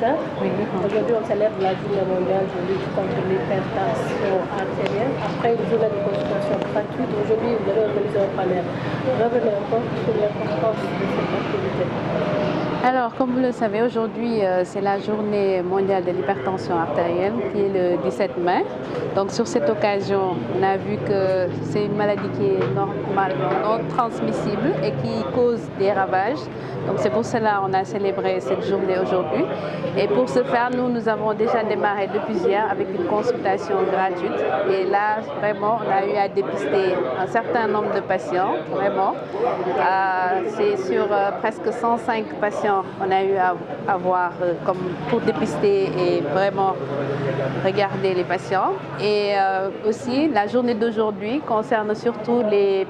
Rita. Oui. Aujourd'hui, on célèbre la journée mondiale de lutte contre l'hypertension artérielle. Après une journée de consultation gratuite, aujourd'hui, vous avez organisé un panel. Revenez un peu sur l'importance de cette activité. Alors, comme vous le savez, aujourd'hui, c'est la journée mondiale de l'hypertension artérielle qui est le 17 mai. Donc, sur cette occasion, on a vu que c'est une maladie qui est normalement non transmissible et qui cause des ravages. Donc, c'est pour cela qu'on a célébré cette journée aujourd'hui. Et pour ce faire, nous avons déjà démarré depuis hier avec une consultation gratuite. Et là, vraiment, on a eu à dépister un certain nombre de patients, vraiment. C'est sur presque 105 patients on a eu à voir comme pour dépister et vraiment regarder les patients. Et aussi, la journée d'aujourd'hui concerne surtout les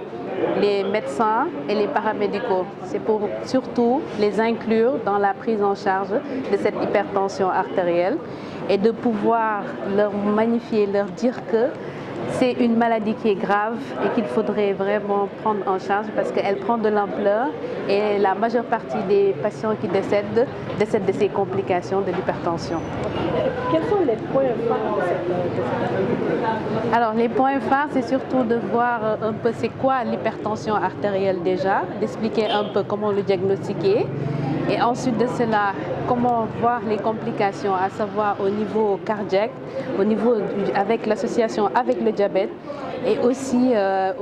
médecins et les paramédicaux. C'est pour surtout les inclure dans la prise en charge de cette hypertension artérielle et de pouvoir leur magnifier, leur dire que c'est une maladie qui est grave et qu'il faudrait vraiment prendre en charge parce qu'elle prend de l'ampleur et la majeure partie des patients qui décèdent de ces complications de l'hypertension. Quels sont les points phares de cette activité? Alors les points phares, c'est surtout de voir un peu c'est quoi l'hypertension artérielle déjà, d'expliquer un peu comment le diagnostiquer. Et ensuite de cela, comment voir les complications, à savoir au niveau cardiaque, au niveau avec l'association avec le diabète et aussi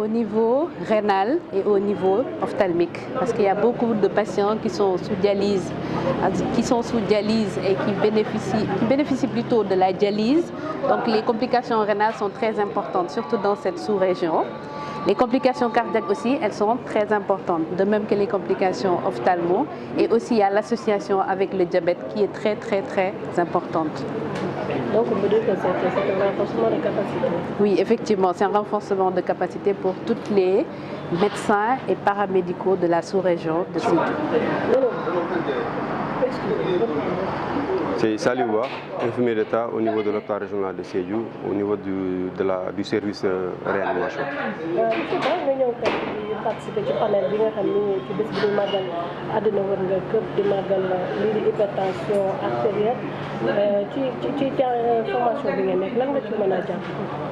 au niveau rénal et au niveau ophtalmique. Parce qu'il y a beaucoup de patients qui sont sous dialyse et qui bénéficient plutôt de la dialyse. Donc les complications rénales sont très importantes, surtout dans cette sous-région. Les complications cardiaques aussi, elles sont très importantes, de même que les complications ophtalmo. Et aussi, il y a l'association avec le diabète qui est très, très, très importante. Donc, on peut dire que c'est un renforcement de capacité. Oui, effectivement, c'est un renforcement de capacité pour tous les médecins et paramédicaux de la sous-région de Sédhiou. C'est Saliouba, infirmier d'État au niveau de l'hôpital régional de Sédhiou, au niveau du service réanimation. Monsieur Ba, nga ñëw tey di participer ci panel bi nga xam ni ci bés bi ñu màggal àddina wër nga këpp di màggal lii di hypertension artérielle ci formation bi ngeen nekk lan nga ci mën a jàpp.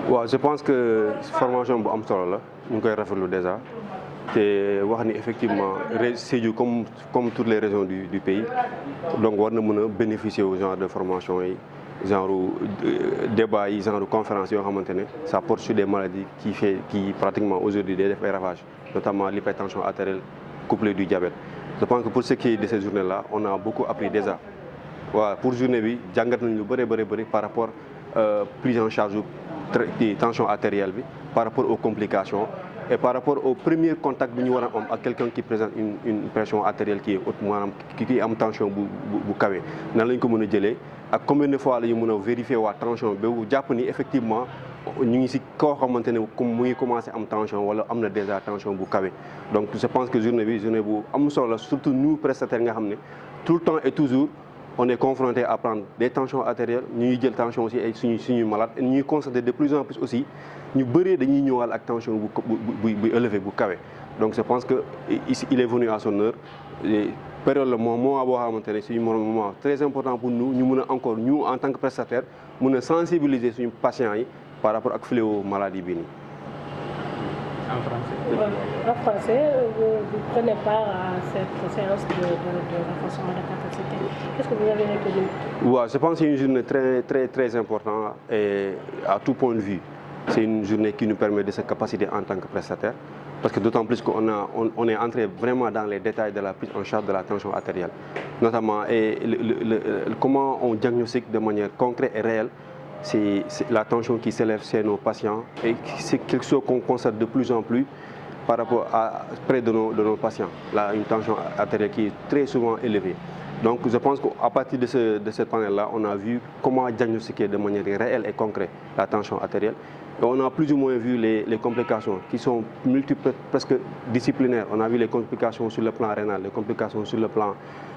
waaw je pense que formation bu am solo la ñu ngi koy rafetlu déjà te wax ni effectivement Sédhiou comme toutes les régions du pays donc war na mën a bénéficier au genre de formation yi genre débat yi genre conférence yoo xamante ne ça porte sur des maladies qui pratiquement aujourd'hui day def ay ravages notamment l'hypertension artérielle couplée du diabète. Je pense que pour ce qui est de ces journées-là on a beaucoup appris déjà waaw pour journée bi jàngat nañ lu bëri par rapport prise en charge tension artérielle bi par rapport aux complications et par rapport au premier contact bi ñu war a am ak quelqu'un qui présente une pression artérielle qui est haute maanaam ki am tension bu kawe nan lañ ko mën a jëlee ak combien de fois la ñu mën a vérifier waa tension ba jàpp ni effectivement ñu ngi si koo xamante ne comme mu ngi commencé am tension wala am na déjà tension bu kawe. Donc je pense que journée bu am solo la surtout nous prestataires nga xam ne tout le temps et toujours on est confronté à prendre des tensions artérielles ñu ngi jël tension aussi ay suñuy malade et ñuy constater de plus en plus aussi ñu bëree dañuy ñëwaal ak tension bu élevé bu kawe. Donc je pense que il est venu à son heure période la moment boo xamante ne suñu moment très important pour nous ñu mun a encore ñu en tant que prestataire mun a sensibiliser suñu patients yi par rapport ak fléau maladie bi nii. En français. En français, vous prenez part à cette séance de renforcement de capacité. Qu'est-ce que vous avez retenu? Ouais, je pense que c'est une journée très importante et à tout point de vue. C'est une journée qui nous permet de se capaciter en tant que prestataire. Parce que d'autant plus qu'on est entré vraiment dans les détails de la prise en charge de la tension artérielle. Notamment comment on diagnostique de manière concrète et réelle c'est la tension qui s'élève chez nos patients et c'est quelque chose qu'on constate de plus en plus par rapport à près de nos patients. Là, une tension artérielle qui est très souvent élevée. Donc je pense qu'à partir de ce panel-là, on a vu comment diagnostiquer de manière réelle et concrète la tension artérielle. Et on a plus ou moins vu les complications qui sont multiples, presque disciplinaires. On a vu les complications sur le plan rénal, les complications sur le plan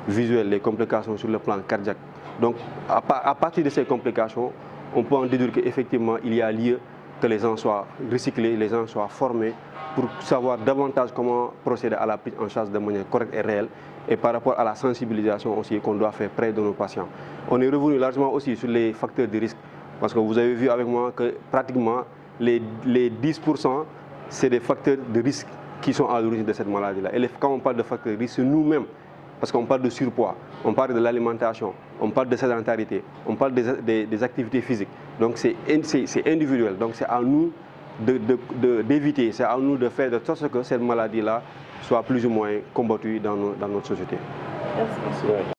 visuel, les complications sur le plan cardiaque. Donc à partir de ces complications, on peut en déduire qu'effectivement, il y a lieu que les gens soient recyclés, les gens soient formés pour savoir davantage comment procéder à la prise en charge de manière correcte et réelle et par rapport à la sensibilisation aussi qu'on doit faire près de nos patients. On est revenu largement aussi sur les facteurs de risque, parce que vous avez vu avec moi que pratiquement les 10%, c'est des facteurs de risque qui sont à l'origine de cette maladie-là. Et quand on parle de facteurs de risque, c'est nous-mêmes, parce qu'on parle de surpoids, on parle de l'alimentation, on parle de sédentarité, on parle des activités physiques. Donc c'est individuel, donc c'est à nous d'éviter, c'est à nous de faire de sorte que cette maladie-là soit plus ou moins combattue dans notre société. Merci.